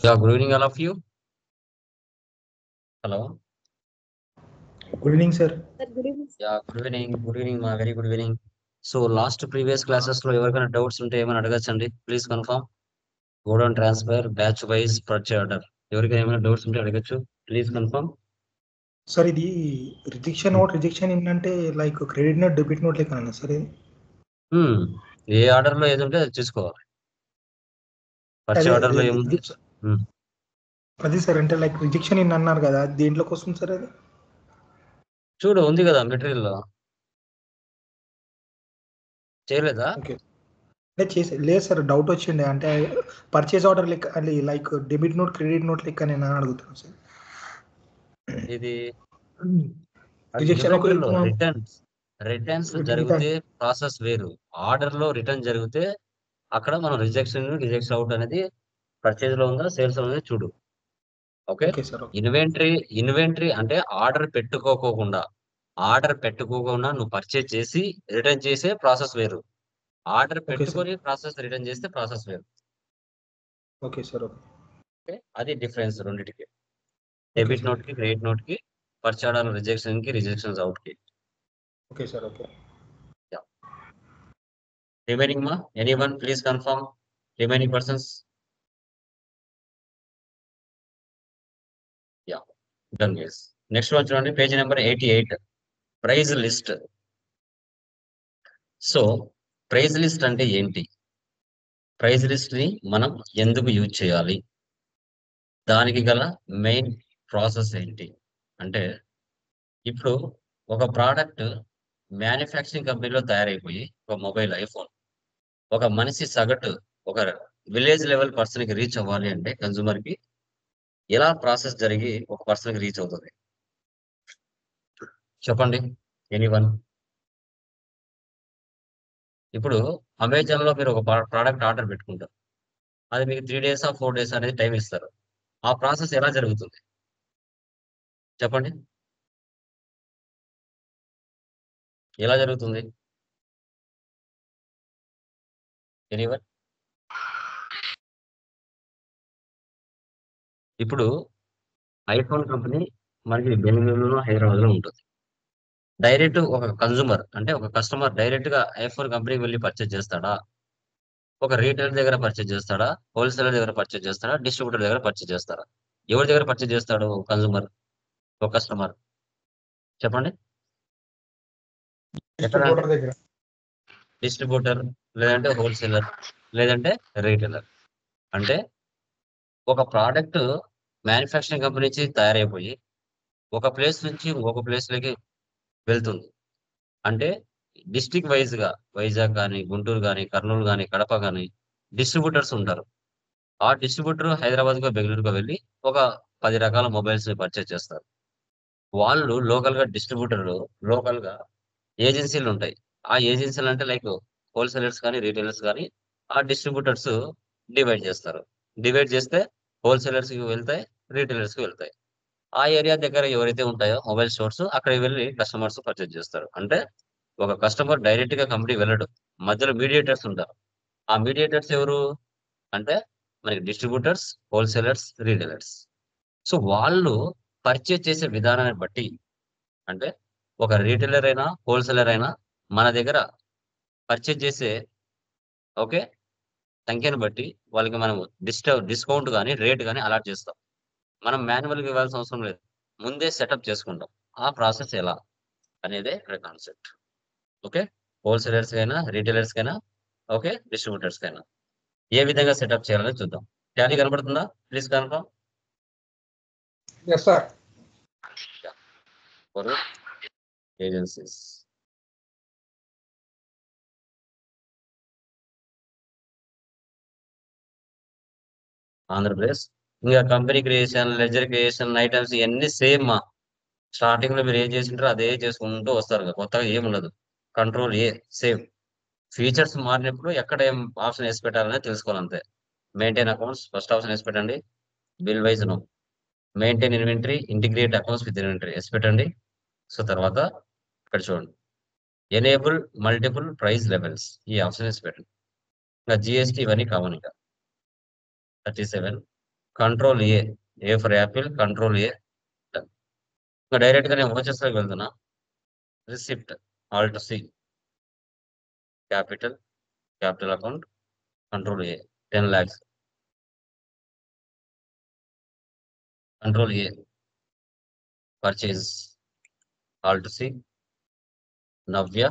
Yeah, good evening, all of you. Hello. Good evening, sir. Sir, good evening. Yeah, good evening, ma. Very good evening. So, last previous classes లో ఎవరికైనా doubts ఉంటే ఏమైనా అడగచ్చండి. Please confirm. Go down transfer batch wise purchase order. ఎవరికైనా ఏమైనా doubts ఉంటే అడగచ్చు. Please confirm. Sir ఇది రిజెక్షన్ ఏంటంటే like credit note debit note లెక్క సార్ ఇది ఏ ఆర్డర్ లో ఏది ఉంటే అది చూసుకోవాలి. పర్చేజ్ అదే ఆర్డర్ లో అదే ఏముంది? అది సార్ అంటే లైక్ రిజెక్షన్ ఇన్ అన్నారు కదా దేంట్లోకి వస్తుంది సార్ అది చూడు ఉంది కదా మెటీరియల్ లో. చేయలేదా? ఓకే అంటే చేసే లేదు సార్ డౌట్ వచ్చిండే అంటే పర్చేజ్ ఆర్డర్ లెక్క అది like debit note credit note లెక్క నేను అడుగుతాను సార్ ఇది రిజెక్షన్ ఒక రిటర్న్స్ జరిగితే ప్రాసెస్ వేరు. ఆర్డర్ లో రిటర్న్ జరిగితే అక్కడ మనం రిజెక్ట్ అవుట్ అనేది పర్చేజ్ లో ఉందా సేల్స్ లో ఉందా చూడు. ఓకే. ఓకే సార్ ఇన్వెంటరీ అంటే ఆర్డర్ పెట్టుకోకుండా నువ్వు పర్చేజ్ చేసి రిటర్న్ చేసే ప్రాసెస్ వేరు. ఆర్డర్ ఓకే సార్ పెట్టుకొని ప్రాసెస్ రిటర్న్ చేస్తే ప్రాసెస్ వేరు. ఓకే సార్ ఓకే, అది డిఫరెన్స్ రెండింటికి. ఓకే డెబిట్ సార్ నోట్ కి క్రెడిట్ నోట్ కి పర్చేజ్ ఆర్డర్ రిజెక్షన్స్ అవుట్ కి. ఓకే సార్ ఓకే రిమైనింగ్ మా anyone please confirm. Remaining persons. Yeah done guys. Next one చూడండి, page number 88, price list. So price list అంటే ఏంటి? Price list ని మనం ఎందుకు యూజ్ చేయాలి? దానికి గల మెయిన్ ప్రాసెస్ ఏంటి అంటే, ఇప్పుడు ఒక ప్రోడక్ట్ మ్యానుఫ్యాక్చరింగ్ కంపెనీలో తయారైపోయి ఒక మొబైల్ ఐఫోన్ ఒక మనిషి సగటు ఒక విలేజ్ లెవెల్ పర్సన్ కి రీచ్ అవ్వాలి అంటే కన్సూమర్ కి ఎలా ప్రాసెస్ జరిగి ఒక పర్సన్ కి రీచ్ అవుతుంది చెప్పండి ఎనీవన్. ఇప్పుడు అమెజాన్ లో మీరు ఒక ప్రోడక్ట్ ఆర్డర్ పెట్టుకుంటారు. అది మీకు 3 days 4 days అనేది టైం ఇస్తారు. ఆ ప్రాసెస్ ఎలా జరుగుతుంది చెప్పండి? ఎలా జరుగుతుంది? ఎనీవన్. ఇప్పుడు ఐఫోన్ కంపెనీ మనకి బెంగళూరులో హైదరాబాద్ లో ఉంటుంది. డైరెక్ట్ ఒక కన్సూమర్ అంటే ఒక కస్టమర్ డైరెక్ట్ గా ఐఫోన్ కంపెనీకి వెళ్ళి పర్చేజ్ చేస్తాడా? ఒక రీటైలర్ దగ్గర పర్చేజ్ చేస్తాడా? హోల్సేలర్ దగ్గర పర్చేజ్ చేస్తాడా? డిస్ట్రిబ్యూటర్ దగ్గర పర్చేజ్ చేస్తాడా? ఎవరి దగ్గర పర్చేజ్ చేస్తాడు కన్సూమర్ ఒక కస్టమర్ చెప్పండి? డిస్ట్రిబ్యూటర్ దగ్గర డిస్ట్రిబ్యూటర్, లేదంటే హోల్సేలర్, లేదంటే రీటైలర్. అంటే ఒక ప్రోడక్ట్ మ్యానుఫ్యాక్చరింగ్ కంపెనీ నుంచి తయారైపోయి ఒక ప్లేస్ నుంచి ఇంకొక ప్లేస్ లోకి వెళ్తుంది. అంటే డిస్ట్రిక్ట్ వైజ్ గా వైజాగ్ కానీ, గుంటూరు కానీ, కర్నూలు కానీ, కడప కానీ డిస్ట్రిబ్యూటర్స్ ఉంటారు. ఆ డిస్ట్రిబ్యూటర్ హైదరాబాద్కో బెంగళూరుకో వెళ్ళి ఒక 10 రకాల మొబైల్స్ ని పర్చేజ్ చేస్తారు. వాళ్ళు లోకల్ గా ఏజెన్సీలు ఉంటాయి. ఆ ఏజెన్సీలు అంటే లైక్ హోల్సేలర్స్ కానీ, రీటైలర్స్ కానీ ఆ డిస్ట్రిబ్యూటర్స్ డివైడ్ చేస్తారు. డివైడ్ చేస్తే హోల్సేలర్స్ కి వెళ్తాయి, రీటైలర్స్ కి వెళ్తాయి. ఆ ఏరియా దగ్గర ఎవరైతే ఉంటాయో మొబైల్ స్టోర్స్ అక్కడికి వెళ్ళి కస్టమర్స్ పర్చేజ్ చేస్తారు. అంటే ఒక కస్టమర్ డైరెక్ట్ గా కంపెనీ వెళ్ళడు, మధ్యలో మీడియేటర్స్ ఉంటారు. ఆ మీడియేటర్స్ ఎవరు అంటే మనకి డిస్ట్రిబ్యూటర్స్, హోల్సేలర్స్, రీటైలర్స్. సో వాళ్ళు పర్చేజ్ చేసే విధానాన్ని బట్టి అంటే ఒక రీటైలర్ అయినా హోల్సేలర్ అయినా మన దగ్గర పర్చేజ్ చేసే ఓకే సంఖ్యను బట్టి వాళ్ళకి మనం డిస్కౌంట్ కానీ రేట్ కానీ అలాట్ చేస్తాం. మనం మాన్యువల్గా ఇవ్వాల్సిన అవసరం లేదు, ముందే సెటప్ చేసుకుంటాం. ఆ ప్రాసెస్ ఎలా అనేదే ఇక్కడ కాన్సెప్ట్. ఓకే, హోల్సేలర్స్ కైనా రీటైలర్స్ కైనా ఓకే డిస్ట్రిబ్యూటర్స్ కైనా ఏ విధంగా సెటప్ చేయాలో చూద్దాం. టాలీ కనబడుతుందా? Please confirm. Yes sir for agencies. Andhra Pradesh ఇంకా company creation, ledger creation, items ఇవన్నీ సేమ్ మా స్టార్టింగ్ లో మీరు ఏం చేసింటారో అదే చేసుకుంటూ వస్తారు. కొత్తగా ఏముండదు. Control A same. ఫీచర్స్ మారినప్పుడు ఎక్కడ ఏం ఆప్షన్ వేసి పెట్టాలనే తెలుసుకోవాలి అంతే. మెయింటైన్ అకౌంట్స్ ఫస్ట్ ఆప్షన్ వేసి పెట్టండి. Bill wise no. Maintain inventory, integrate accounts with inventory వేసి పెట్టండి. సో తర్వాత ఇక్కడ చూడండి, ఎనేబుల్ మల్టిపుల్ ప్రైస్ లెవెల్స్ ఈ ఆప్షన్ వేసి పెట్టండి. ఇంకా జిఎస్టీ ఇవన్నీ కామన్. ఇంకా 37 control A for apple, control A. ఇంకా డైరెక్ట్ గా నేను వచ్చేస్ లోకి వెళ్తున్నా. Receipt, alt C, capital account, control A, 10 lakhs, control A, purchase, alt C, Navya,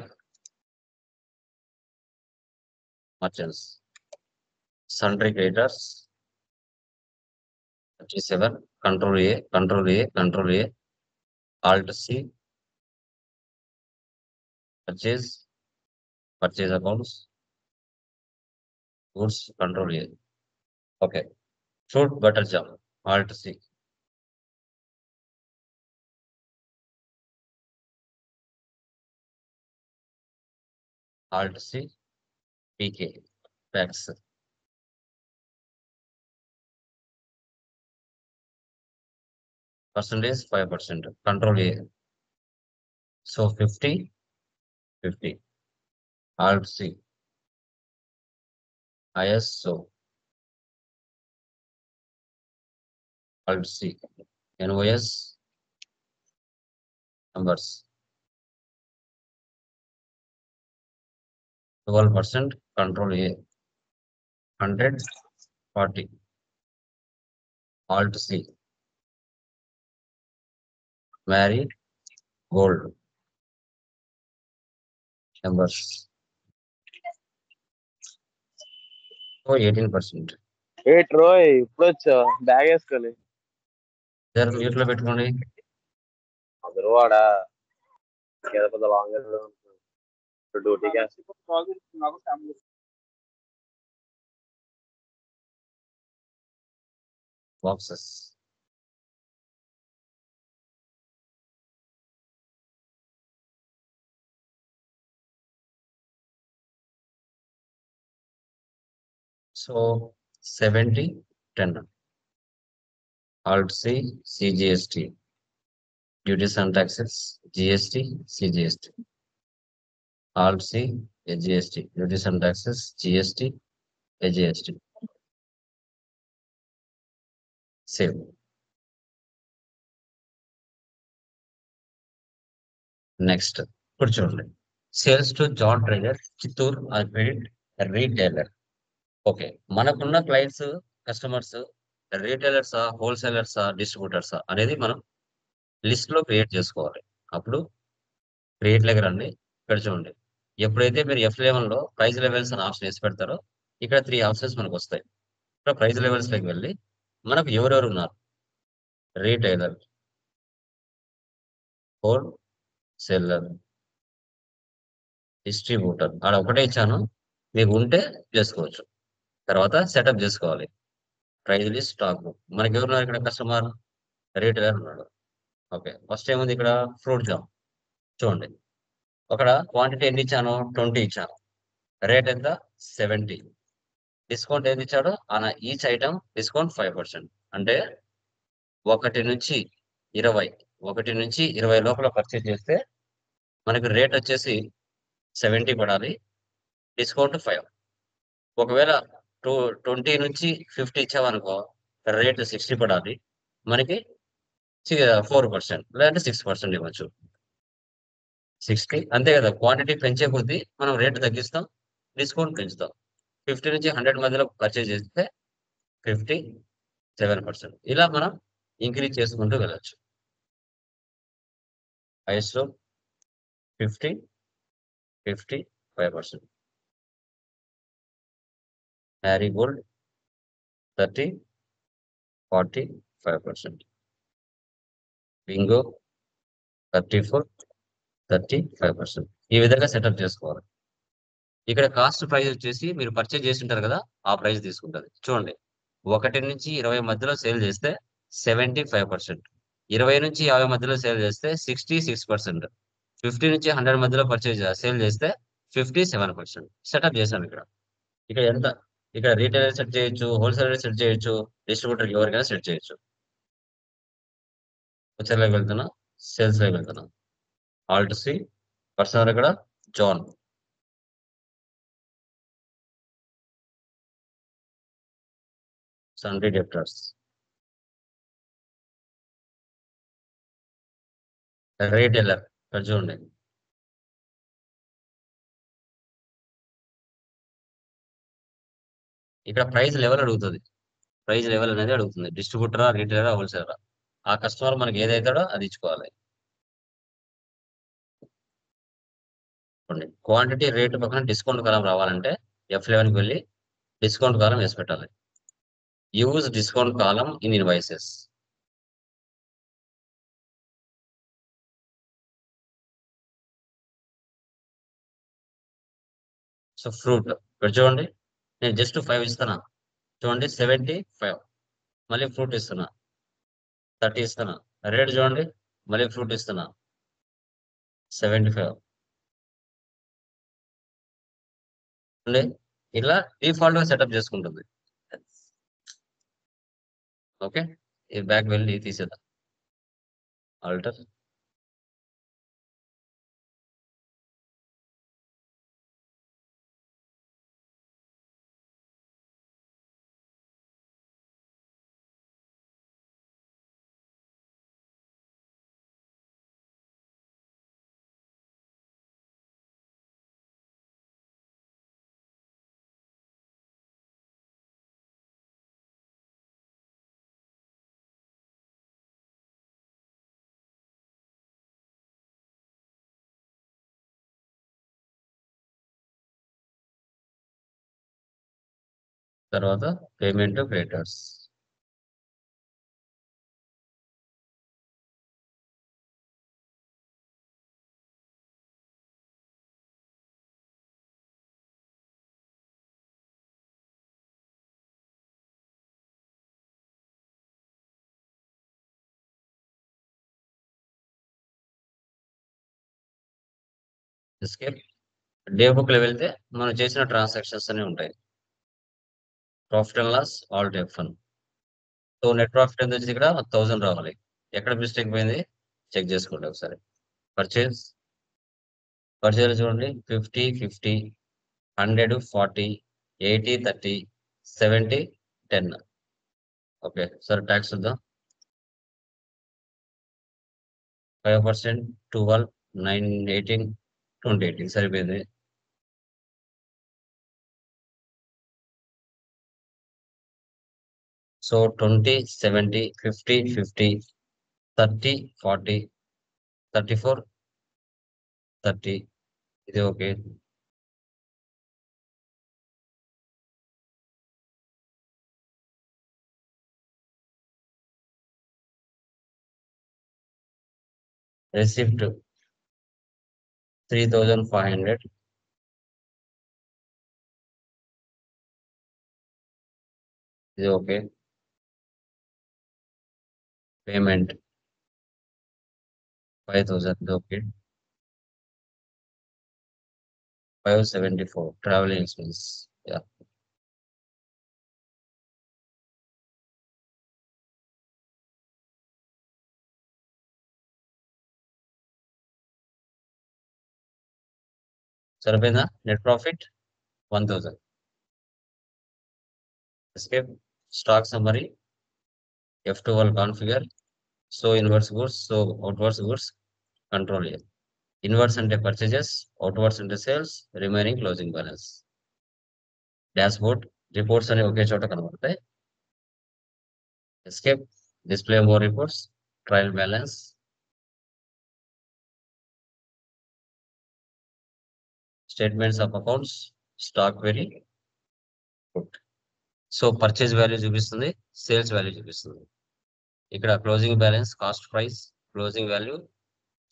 merchants, sundry creators 37, control A, alt C, purchase accounts, goods, control A. Okay, fruit butter jam, alt C, alt C, PK, packs, percentage 5%, control A. So 50, alt C, ISO, alt C, NOS, numbers, 12%, control A, 100, 40, alt C, married, gold, numbers, so 18%. A Troy ఇప్పుడు వచ్చా bag వేసుకోలే mute లో పెట్టుకోండి. మధురవాడ ఏదో పెద్ద long డ్యూటీకి boxes, so 70, 10, alt C, CGST, duties and taxes, GST, CGST, alt C, GST, duties and taxes, GST, AGST. Save. Next ఇప్పుడు చూడండి, sales to John trader, Chittoor credit retailer. Okay, మనకున్న క్లయింట్స్, కస్టమర్స్ రీటైలర్సా, హోల్సేలర్సా, డిస్ట్రిబ్యూటర్సా అనేది మనం లిస్ట్ లో క్రియేట్ చేసుకోవాలి. అప్పుడు క్రియేట్ దగ్గర రండి, ఇక్కడ చూడండి. ఎప్పుడైతే మీరు F11 లో ప్రైస్ లెవెల్స్ అని ఆప్షన్ వేసి పెడతారో ఇక్కడ 3 ఆప్షన్స్ మనకు వస్తాయి. ఇక్కడ ప్రైస్ లెవెల్స్ లోకి వెళ్ళి మనకు ఎవరెవరు ఉన్నారు, రీటైలర్, హోల్ సెల్లర్, డిస్ట్రిబ్యూటర్, ఆడ ఒకటే ఇచ్చాను, మీకు ఉంటే చేసుకోవచ్చు. తర్వాత సెటప్ చేసుకోవాలి ప్రైస్ లిస్ట్, స్టాక్ బుక్. మనకి ఎవరున్నారు ఇక్కడ, కస్టమర్, రీటైలర్ ఉన్నాడు. ఓకే, ఫస్ట్ ఏముంది ఇక్కడ, ఫ్రూట్ జామ్ చూడండి. అక్కడ క్వాంటిటీ ఎన్ని ఇచ్చాను, 20 ఇచ్చాను, రేట్ ఎంత 70, డిస్కౌంట్ ఏది ఇచ్చాడో ఆయన ఈచ్ ఐటమ్ డిస్కౌంట్ 5%. అంటే 1 నుంచి 20 లోపల పర్చేజ్ చేస్తే మనకి రేట్ వచ్చేసి 70 పడాలి, డిస్కౌంట్ 5. ఒకవేళ 20 నుంచి 50 ఇచ్చామనుకో రేట్ 60 పడాలి, మనకి 4% లేదంటే 6% ఇవ్వచ్చు. 60 అంతే కదా, క్వాంటిటీ పెంచే కొద్దీ మనం రేట్ తగ్గిస్తాం, డిస్కౌంట్ పెంచుతాం. 50 నుంచి 100 మధ్యలో పర్చేజ్ చేస్తే 57%. ఇలా మనం ఇంక్రీజ్ చేసుకుంటూ వెళ్ళచ్చు. ISO 50, 55%, Marie Gold 30, 45%, Bingo 34, 35%. ఈ విధంగా సెటప్ చేసుకోవాలి. ఇక్కడ కాస్ట్ ప్రైస్ వచ్చేసి మీరు పర్చేజ్ చేసి ఉంటారు కదా, ఆ ప్రైస్ తీసుకుంటుంది. చూడండి, 1 నుంచి 20 మధ్యలో సేల్ చేస్తే 75%, 20 నుంచి 50 మధ్యలో సేల్ చేస్తే 66%, 50 నుంచి 100 మధ్యలో సేల్ చేస్తే 57%. సెటప్ చేశాను ఇక్కడ. ఇక్కడ ఎంత, ఇక్కడ రీటైలర్ సెట్ చేయొచ్చు, హోల్సేలర్ సెట్ చేయొచ్చు, డిస్ట్రిబ్యూటర్ ఎవరికైనా సెట్ చేయొచ్చు. వచ్చేలాగా వెళ్తున్నా, సేల్స్ లోకి వెళ్తున్నా, ఆల్ట్ సి, పర్సనల్ ఇక్కడ జాన్, సన్రీ డెప్టర్స్, రీటైలర్ ఇక్కడ చూడండి. ఇక్కడ ప్రైస్ లెవెల్ అడుగుతుంది. ప్రైస్ లెవెల్ అనేది అడుగుతుంది. డిస్ట్రిబ్యూటరా, రీటైలరా, హోల్సేలరా. ఆ కస్టమర్ మనకి ఏదైతాడో అది ఇచ్చుకోవాలి. క్వాంటిటీ రేటు పక్కన డిస్కౌంట్ కాలం రావాలంటే F11కి వెళ్ళి డిస్కౌంట్ కాలం వేసి పెట్టాలి. Use discount column in invoices. So fruit ఇక్కడ చూడండి, నేను జస్ట్ 5 ఇస్తున్నా. చూడండి 75, మళ్ళీ ఫ్రూట్ ఇస్తున్నా. 30 ఇస్తున్నా. రేట్ చూడండి, మళ్ళీ ఫ్రూట్ ఇస్తున్నా 75. ఇలా డిఫాల్ట్ గా సెటప్ చేసుకుంటుంది. ఓకే, ఈ బ్యాక్ వెళ్ళి తీసేద్దాం. ఆల్టర్. తర్వాత payment creators. Escape. Day book లో వెళ్తే మనం చేసిన ట్రాన్సాక్షన్స్ అన్ని ఉంటాయి. Profit and loss, all F1. So net profit ఎంత వచ్చి ఇక్కడ 1000 రావాలి. ఎక్కడ మిస్టేక్ పోయింది చెక్ చేసుకోండి ఒకసారి. పర్చేజ్ చూడండి 50, 50, 100, 40, 80, 30, 70, 10. ఓకే, సరే ట్యాక్స్ చూద్దాం. 5%, 12, 9, 18, 20, 18 సరిపోయింది. సో 20, 70, 50, 50, 30, 40, 34, 30. ఇది ఓకే. రిసిప్ట్ 3500. ఇది ఓకే. పేమెంట్ 5000. ఇది ఓకే. 574 travelling expense. యా. సరిపోయిందా? Net profit 1000. Escape. Stock summary F12 configure. So inverse goods, so outwards goods. Control ఏ. ఇన్వర్స్ అంటే పర్చేజెస్, అవుట్వర్స్ అంటే sales, remaining closing balance. Dash board reports అని ఒకే చోట కనబడతాయి. Escape. Display more reports, trial balance. Statements of accounts, stock query. So purchase value చూపిస్తుంది, sales value చూపిస్తుంది. ఇక్కడ closing balance, cost price, closing value,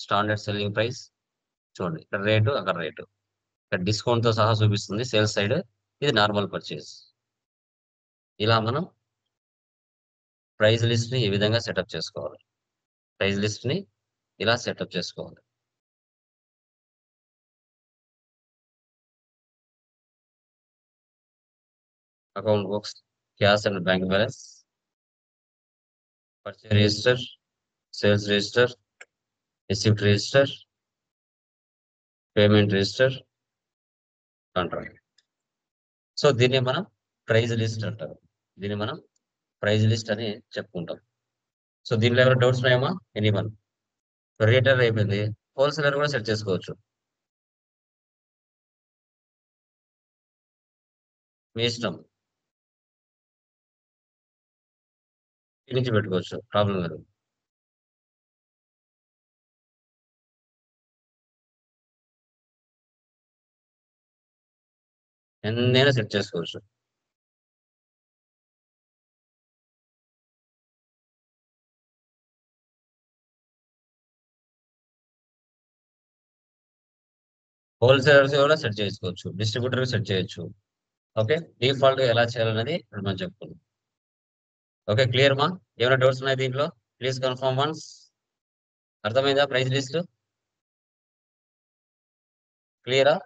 standard selling price. చూడండి ఇక్కడ rate, అక్కడ rate. ఇక్కడ డిస్కౌంట్ తో సహా చూపిస్తుంది సేల్స్ సైడ్. ఇది నార్మల్ పర్చేజ్. ఇలా మనం ప్రైస్ లిస్ట్ ని ఈ విధంగా సెటప్ చేసుకోవాలి. ప్రైస్ లిస్ట్ ని ఇలా సెటప్ చేసుకోవాలి. Account books, cash and bank balance, purchase register, sales register, receipt register, payment register, contract. So దీన్ని మనం ప్రైజ్ లిస్ట్ అంటారు. దీన్ని మనం ప్రైజ్ లిస్ట్ అని చెప్పుకుంటాం. సో దీనిలో ఎవరైనా డౌట్స్ ఉన్నాయమ్మా? ఎనీవన్? రీటైలర్ అయిపోయింది. హోల్సేలర్ కూడా సెట్ చేసుకోవచ్చు. మీ ఇష్టం. ఈ నుంచి పెట్టుకోవచ్చు, ప్రాబ్లం లేదు. ఎన్నైనా సెట్ చేసుకోవచ్చు. హోల్సేలర్స్ కూడా సెట్ చేసుకోవచ్చు, డిస్ట్రిబ్యూటర్ సెట్ చేయొచ్చు. ఓకే, డిఫాల్ట్ ఎలా చేయాలనేది ఇప్పుడు మనం చెప్పుకుందాం. ఓకే, క్లియర్ మా? ఏమైనా డౌట్స్ ఉన్నాయి దీంట్లో? Please confirm once. అర్థమైందా ప్రైస్ లిస్ట్? క్లియరా?